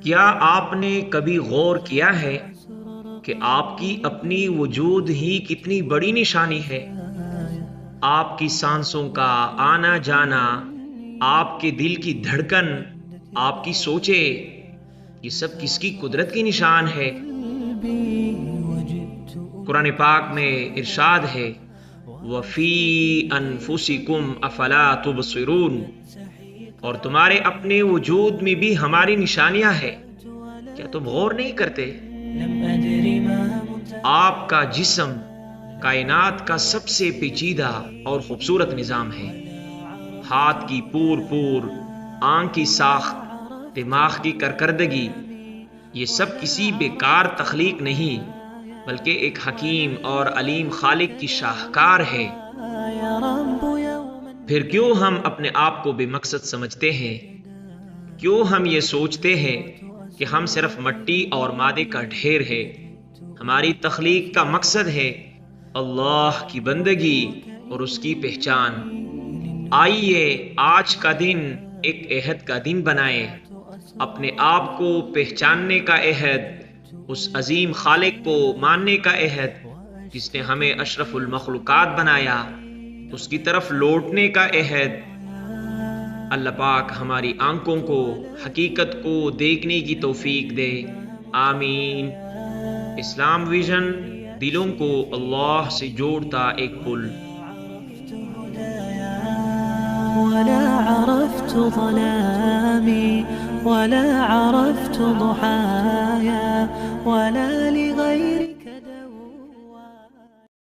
کیا آپ نے کبھی غور کیا ہے کہ آپ کی اپنی وجود ہی کتنی بڑی نشانی ہے؟ آپ کی سانسوں کا آنا جانا، آپ کے دل کی دھڑکن، آپ کی سوچیں، یہ سب کس کی قدرت کی نشان ہے؟ قرآن پاک میں ارشاد ہے وَفِي أَنفُسِكُمْ أَفَلَا تُبْصِرُونَ، اور تمہارے اپنے وجود میں بھی ہماری نشانیاں ہیں، کیا تم غور نہیں کرتے؟ آپ کا جسم کائنات کا سب سے پیچیدہ اور خوبصورت نظام ہے۔ ہاتھ کی پور پور، آنکھ کی ساخت، دماغ کی کارکردگی، یہ سب کسی بیکار تخلیق نہیں بلکہ ایک حکیم اور علیم خالق کی شاہکار ہے۔ پھر کیوں ہم اپنے آپ کو بے مقصد سمجھتے ہیں؟ کیوں ہم یہ سوچتے ہیں کہ ہم صرف مٹی اور مادے کا ڈھیر ہے؟ ہماری تخلیق کا مقصد ہے اللہ کی بندگی اور اس کی پہچان۔ آئیے آج کا دن ایک عہد کا دن بنائیں، اپنے آپ کو پہچاننے کا عہد، اس عظیم خالق کو ماننے کا عہد جس نے ہمیں اشرف المخلوقات بنایا، اس کی طرف لوٹنے کا عہد۔ اللہ پاک ہماری آنکھوں کو حقیقت کو دیکھنے کی توفیق دے، آمین۔ اسلام ویژن دلوں کو اللہ سے جوڑتا ایک پل۔ ولا عرفت ظلامي ولا عرفت ضحايا ولا لغيرك